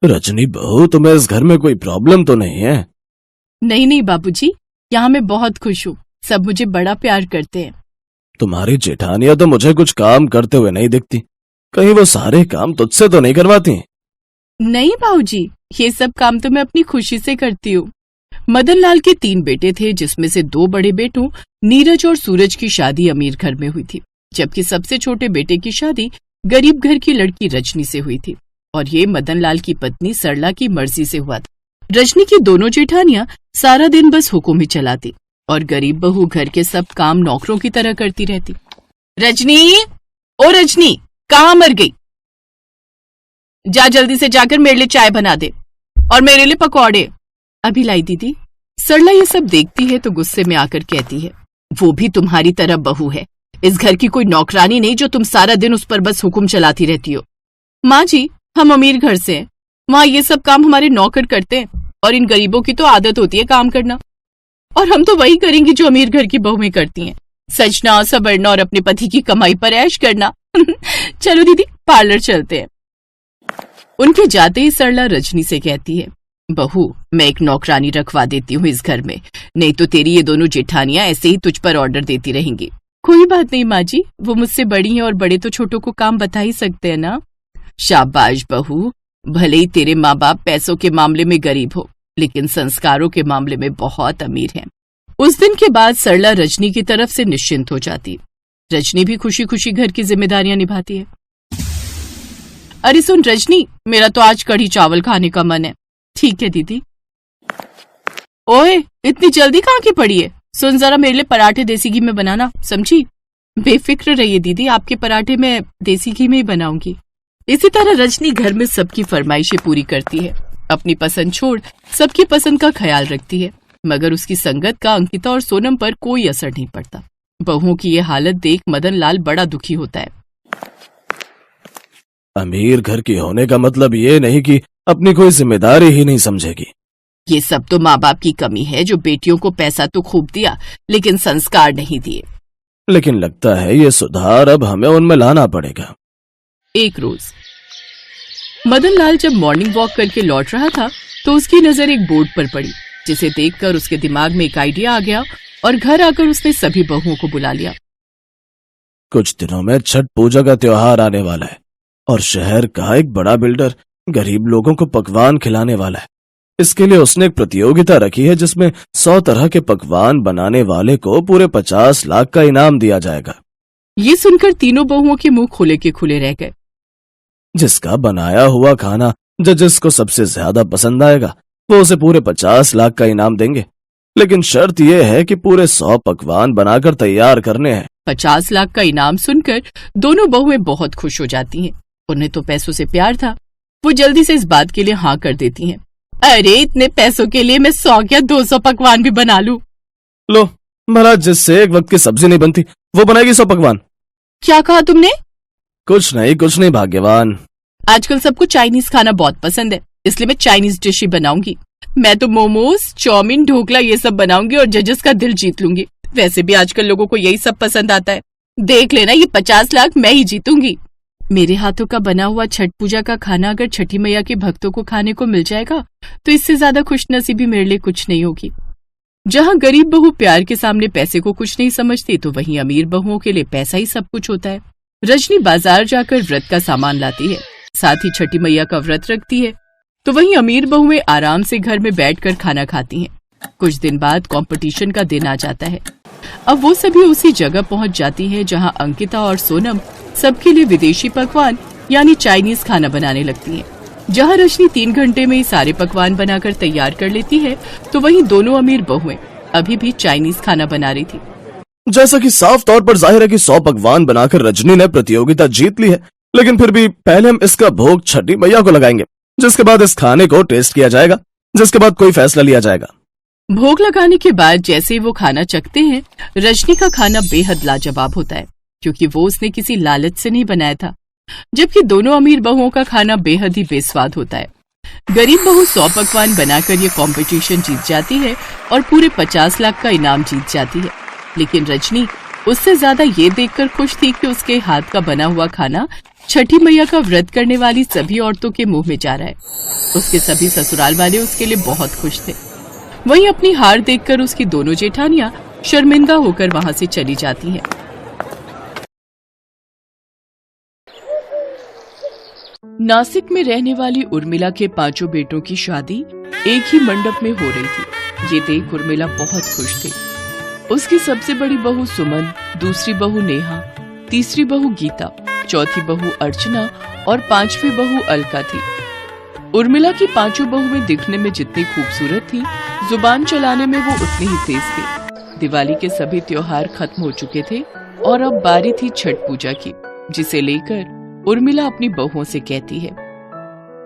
रजनी बहू, तुम्हें इस घर में कोई प्रॉब्लम तो नहीं है? नहीं नहीं बाबूजी, यहाँ मैं बहुत खुश हूँ। सब मुझे बड़ा प्यार करते हैं। तुम्हारी जेठानियां तो मुझे कुछ काम करते हुए नहीं दिखती। कहीं वो सारे काम तुझसे तो नहीं करवाती? नहीं बाबूजी, ये सब काम तो मैं अपनी खुशी से करती हूँ। मदन लाल के 3 बेटे थे, जिसमें से 2 बड़े बेटों नीरज और सूरज की शादी अमीर घर में हुई थी, जबकि सबसे छोटे बेटे की शादी गरीब घर की लड़की रजनी से हुई थी, और ये मदन लाल की पत्नी सरला की मर्जी से हुआ था। रजनी की दोनों जेठानियां सारा दिन बस हुक्म ही चलाती और गरीब बहू घर के सब काम नौकरों की तरह करती रहती। रजनी, ओ रजनी, कहाँ मर गई? जा जल्दी से जाकर मेरे लिए चाय बना दे और मेरे लिए पकौड़े। अभी लाई दीदी। सरला ये सब देखती है तो गुस्से में आकर कहती है, वो भी तुम्हारी तरह बहू है, इस घर की कोई नौकरानी नहीं जो तुम सारा दिन उस पर बस हुक्म चलाती रहती हो। माँ जी, हम अमीर घर से हैं, वहाँ ये सब काम हमारे नौकर करते हैं और इन गरीबों की तो आदत होती है काम करना, और हम तो वही करेंगे जो अमीर घर की बहुएं करती हैं, सजना सबरना और अपने पति की कमाई पर ऐश करना। चलो दीदी, पार्लर चलते हैं। उनके जाते ही सरला रजनी से कहती है, बहू, मैं एक नौकरानी रखवा देती हूँ इस घर में, नहीं तो तेरी ये दोनों जेठानियां ऐसे ही तुझ पर ऑर्डर देती रहेंगी। कोई बात नहीं माँ जी, वो मुझसे बड़ी हैं और बड़े तो छोटों को काम बता ही सकते हैं ना। शाबाश बहू, भले ही तेरे माँ बाप पैसों के मामले में गरीब हो, लेकिन संस्कारों के मामले में बहुत अमीर हैं। उस दिन के बाद सरला रजनी की तरफ से निश्चिंत हो जाती। रजनी भी खुशी खुशी घर की जिम्मेदारियां निभाती है। अरे सुन रजनी, मेरा तो आज कढ़ी चावल खाने का मन है। ठीक है दीदी। ओए, इतनी जल्दी कहाँ की पड़ी है? सुन जरा, मेरे लिए पराठे देसी घी में बनाना, समझी? बेफिक्र रहिए दीदी, आपके पराठे मैं देसी घी में ही बनाऊंगी। इसी तरह रजनी घर में सबकी फरमाइशें पूरी करती है, अपनी पसंद छोड़ सबकी पसंद का ख्याल रखती है, मगर उसकी संगत का अंकिता और सोनम पर कोई असर नहीं पड़ता। बहुओं की ये हालत देख मदन लाल बड़ा दुखी होता है। अमीर घर की होने का मतलब ये नहीं कि अपनी कोई जिम्मेदारी ही नहीं समझेगी। ये सब तो माँ बाप की कमी है, जो बेटियों को पैसा तो खूब दिया लेकिन संस्कार नहीं दिए। लेकिन लगता है ये सुधार अब हमें उनमें लाना पड़ेगा। एक रोज मदन लाल जब मॉर्निंग वॉक करके लौट रहा था तो उसकी नजर एक बोर्ड पर पड़ी, जिसे देखकर उसके दिमाग में एक आइडिया आ गया और घर आकर उसने सभी बहुओं को बुला लिया। कुछ दिनों में छठ पूजा का त्योहार आने वाला है और शहर का एक बड़ा बिल्डर गरीब लोगों को पकवान खिलाने वाला है। इसके लिए उसने एक प्रतियोगिता रखी है, जिसमें 100 तरह के पकवान बनाने वाले को पूरे 50 लाख का इनाम दिया जाएगा। ये सुनकर तीनों बहुओं के मुंह खुले के खुले रह गए। जिसका बनाया हुआ खाना जजेस को सबसे ज्यादा पसंद आएगा, वो उसे पूरे 50 लाख का इनाम देंगे, लेकिन शर्त यह है कि पूरे 100 पकवान बनाकर तैयार करने हैं। 50 लाख का इनाम सुनकर दोनों बहुएं बहुत खुश हो जाती हैं। उन्हें तो पैसों से प्यार था, वो जल्दी से इस बात के लिए हाँ कर देती हैं। अरे इतने पैसों के लिए मैं 100 या 200 पकवान भी बना लूं। लो, भला जिससे एक वक्त की सब्जी नहीं बनती वो बनाएगी 100 पकवान। क्या कहा तुमने? कुछ नहीं भाग्यवान। आजकल सबको चाइनीज खाना बहुत पसंद है, इसलिए मैं चाइनीज डिश ही बनाऊंगी। मैं तो मोमोज, चाउमीन, ढोकला ये सब बनाऊंगी और जजेस का दिल जीत लूंगी। वैसे भी आजकल लोगों को यही सब पसंद आता है। देख लेना, ये 50 लाख मैं ही जीतूंगी। मेरे हाथों का बना हुआ छठ पूजा का खाना अगर छठी मैया के भक्तों को खाने को मिल जाएगा तो इससे ज्यादा खुशनसीबी मेरे लिए कुछ नहीं होगी। जहाँ गरीब बहू प्यार के सामने पैसे को कुछ नहीं समझती, तो वहीं अमीर बहुओं के लिए पैसा ही सब कुछ होता है। रजनी बाजार जाकर व्रत का सामान लाती है, साथ ही छठी मैया का व्रत रखती है, तो वहीं अमीर बहुएं आराम से घर में बैठकर खाना खाती हैं। कुछ दिन बाद कंपटीशन का दिन आ जाता है। अब वो सभी उसी जगह पहुंच जाती है जहां अंकिता और सोनम सबके लिए विदेशी पकवान यानी चाइनीज खाना बनाने लगती हैं। जहां रजनी 3 घंटे में ही सारे पकवान बनाकर तैयार कर लेती है, तो वहीं दोनों अमीर बहुएं अभी भी चाइनीज खाना बना रही थी। जैसा कि साफ तौर पर जाहिर है कि 100 पकवान बनाकर रजनी ने प्रतियोगिता जीत ली है, लेकिन फिर भी पहले हम इसका भोग छठी मैया को लगाएंगे, जिसके बाद इस खाने को टेस्ट किया जाएगा, जिसके बाद कोई फैसला लिया जाएगा। भोग लगाने के बाद जैसे वो खाना चखते हैं, रजनी का खाना बेहद लाजवाब होता है, क्योंकि वो उसने किसी लालच से नहीं बनाया था, जबकि दोनों अमीर बहुओं का खाना बेहद ही बेस्वाद होता है। गरीब बहू 100 पकवान बनाकर ये कंपटीशन जीत जाती है और पूरे 50 लाख का इनाम जीत जाती है, लेकिन रजनी उससे ज्यादा ये देखकर खुश थी कि उसके हाथ का बना हुआ खाना छठी मैया का व्रत करने वाली सभी औरतों के मुंह में जा रहा है। उसके सभी ससुराल वाले उसके लिए बहुत खुश थे। वहीं अपनी हार देखकर उसकी दोनों जेठानियां शर्मिंदा होकर वहां से चली जाती हैं। नासिक में रहने वाली उर्मिला के 5 बेटों की शादी एक ही मंडप में हो रही थी। ये देख उर्मिला बहुत खुश थी। उसकी सबसे बड़ी बहू सुमन, दूसरी बहू नेहा, तीसरी बहू गीता, चौथी बहू अर्चना और 5वीं बहू अलका थी। उर्मिला की 5 बहुएं दिखने में जितनी खूबसूरत थी, जुबान चलाने में वो उतनी ही तेज थी। दिवाली के सभी त्योहार खत्म हो चुके थे और अब बारी थी छठ पूजा की, जिसे लेकर उर्मिला अपनी बहुओं से कहती है,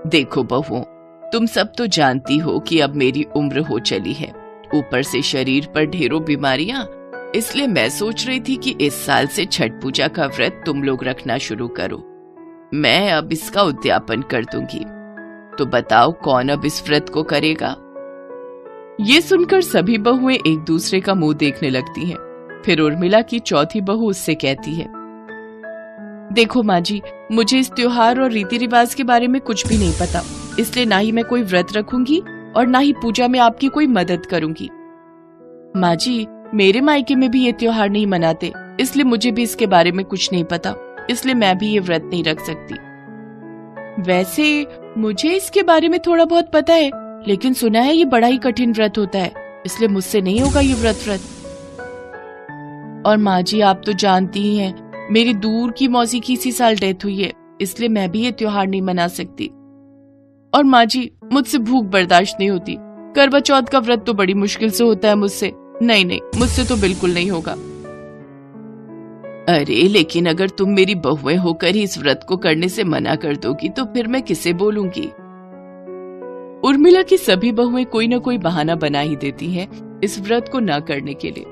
देखो बहुओं, तुम सब तो जानती हो कि अब मेरी उम्र हो चली है, ऊपर से शरीर पर ढेरों बीमारियां, इसलिए मैं सोच रही थी कि इस साल से छठ पूजा का व्रत तुम लोग रखना शुरू करो। मैं अब इसका उद्यापन कर दूंगी, तो बताओ कौन अब इस व्रत को करेगा? ये सुनकर सभी बहुएं एक दूसरे का मुंह देखने लगती हैं। फिर उर्मिला की चौथी बहू उससे कहती है, देखो माँ जी, मुझे इस त्योहार और रीति रिवाज के बारे में कुछ भी नहीं पता, इसलिए ना ही मैं कोई व्रत रखूंगी और ना ही पूजा में आपकी कोई मदद करूंगी। माँ जी, मेरे मायके में भी ये त्योहार नहीं मनाते, इसलिए मुझे भी इसके बारे में कुछ नहीं पता, इसलिए मैं भी ये व्रत नहीं रख सकती। वैसे मुझे इसके बारे में थोड़ा बहुत पता है, लेकिन सुना है ये बड़ा ही कठिन व्रत होता है, इसलिए मुझसे नहीं होगा ये व्रत। और माँ जी, आप तो जानती ही हैं, मेरी दूर की मौसी की इसी साल डेथ हुई है, इसलिए मैं भी ये त्योहार नहीं मना सकती। और माँ जी, मुझसे भूख बर्दाश्त नहीं होती, करवा चौथ का व्रत तो बड़ी मुश्किल से होता है मुझसे। नहीं, मुझसे तो बिल्कुल नहीं होगा। अरे लेकिन अगर तुम मेरी बहुएं होकर ही इस व्रत को करने से मना कर दोगी तो फिर मैं किसे बोलूंगी? उर्मिला की सभी बहुएं कोई न कोई बहाना बना ही देती हैं इस व्रत को ना करने के लिए।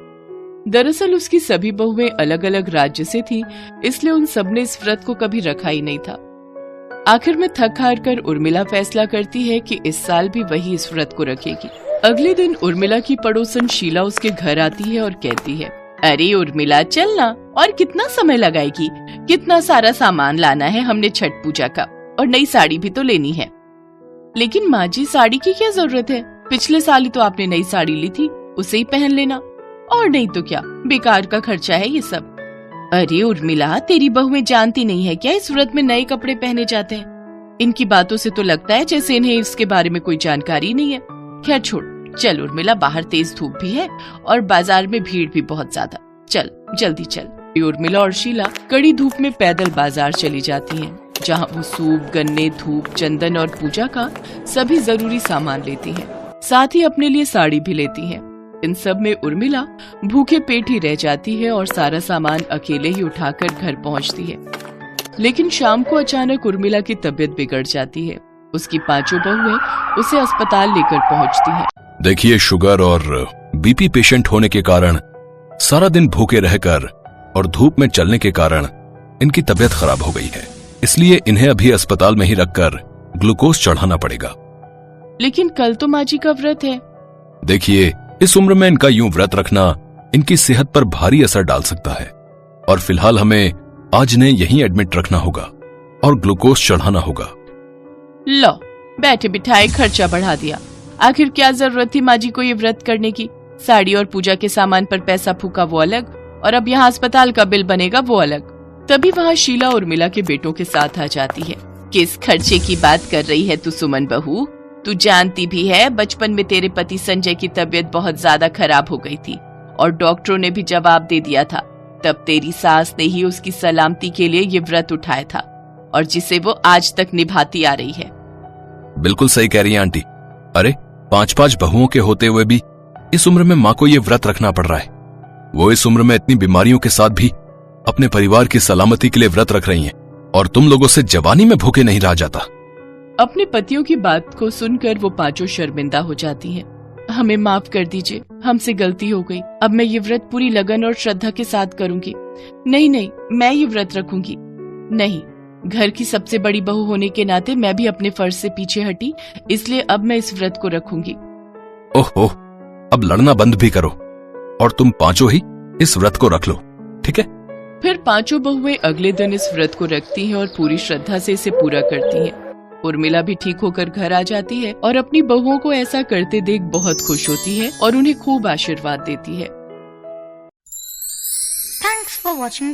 दरअसल उसकी सभी बहुएं अलग अलग राज्य से थीं, इसलिए उन सबने इस व्रत को कभी रखा ही नहीं था। आखिर में थक हार कर उर्मिला फैसला करती है कि इस साल भी वही इस व्रत को रखेगी। अगले दिन उर्मिला की पड़ोसन शीला उसके घर आती है और कहती है, अरे उर्मिला, चलना, और कितना समय लगाएगी? कितना सारा सामान लाना है हमने छठ पूजा का, और नई साड़ी भी तो लेनी है। लेकिन माँ जी, साड़ी की क्या जरूरत है? पिछले साल ही तो आपने नई साड़ी ली थी, उसे ही पहन लेना। और नहीं तो क्या, बेकार का खर्चा है ये सब। अरे उर्मिला, तेरी बहुएं जानती नहीं है क्या इस व्रत में नए कपड़े पहने जाते हैं? इनकी बातों से तो लगता है जैसे इन्हें इसके बारे में कोई जानकारी नहीं है। खैर छोड़, चल उर्मिला, बाहर तेज धूप भी है और बाजार में भीड़ भी बहुत ज्यादा, चल जल्दी चल। उर्मिला और शीला कड़ी धूप में पैदल बाजार चली जाती हैं, जहां वो सूप, गन्ने, धूप, चंदन और पूजा का सभी जरूरी सामान लेती हैं। साथ ही अपने लिए साड़ी भी लेती हैं। इन सब में उर्मिला भूखे पेट ही रह जाती है और सारा सामान अकेले ही उठाकर घर पहुंचती है। लेकिन शाम को अचानक उर्मिला की तबीयत बिगड़ जाती है। उसकी 5 बहुएं उसे अस्पताल लेकर पहुंचती हैं। देखिए, शुगर और बीपी पेशेंट होने के कारण, सारा दिन भूखे रहकर और धूप में चलने के कारण इनकी तबीयत खराब हो गई है, इसलिए इन्हें अभी अस्पताल में ही रखकर ग्लूकोज चढ़ाना पड़ेगा। लेकिन कल तो माँ जी का व्रत है। देखिए, इस उम्र में इनका यूं व्रत रखना इनकी सेहत पर भारी असर डाल सकता है, और फिलहाल हमें आज इन्हें यहीं एडमिट रखना होगा और ग्लूकोज चढ़ाना होगा। लो, बैठे बिठाए खर्चा बढ़ा दिया। आखिर क्या जरूरत थी माँ जी को ये व्रत करने की? साड़ी और पूजा के सामान पर पैसा फूका वो अलग, और अब यहाँ अस्पताल का बिल बनेगा वो अलग। तभी वहाँ शीला उर्मिला के बेटों के साथ आ जाती है। किस खर्चे की बात कर रही है तू सुमन बहू? तू जानती भी है बचपन में तेरे पति संजय की तबीयत बहुत ज्यादा खराब हो गई थी और डॉक्टरों ने भी जवाब दे दिया था। तब तेरी सास ने ही उसकी सलामती के लिए ये व्रत उठाया था, और जिसे वो आज तक निभाती आ रही है। बिल्कुल सही कह रही है आंटी। अरे 5 बहुओं के होते हुए भी इस उम्र में माँ को ये व्रत रखना पड़ रहा है। वो इस उम्र में इतनी बीमारियों के साथ भी अपने परिवार की सलामती के लिए व्रत रख रही हैं, और तुम लोगों से जवानी में भूखे नहीं रहा जाता। अपने पतियों की बात को सुनकर वो 5 शर्मिंदा हो जाती हैं। हमें माफ कर दीजिए, हमसे गलती हो गई। अब मैं ये व्रत पूरी लगन और श्रद्धा के साथ करूंगी। नहीं, मैं ये व्रत रखूंगी। नहीं, घर की सबसे बड़ी बहू होने के नाते मैं भी अपने फर्ज से पीछे हटी, इसलिए अब मैं इस व्रत को रखूंगी। ओहो, अब लड़ना बंद भी करो और तुम 5 ही इस व्रत को रख लो, ठीक है? फिर पांचों बहुएं अगले दिन इस व्रत को रखती हैं और पूरी श्रद्धा से इसे पूरा करती हैं। उर्मिला भी ठीक होकर घर आ जाती है और अपनी बहुओं को ऐसा करते देख बहुत खुश होती है और उन्हें खूब आशीर्वाद देती है। Thanks for watching.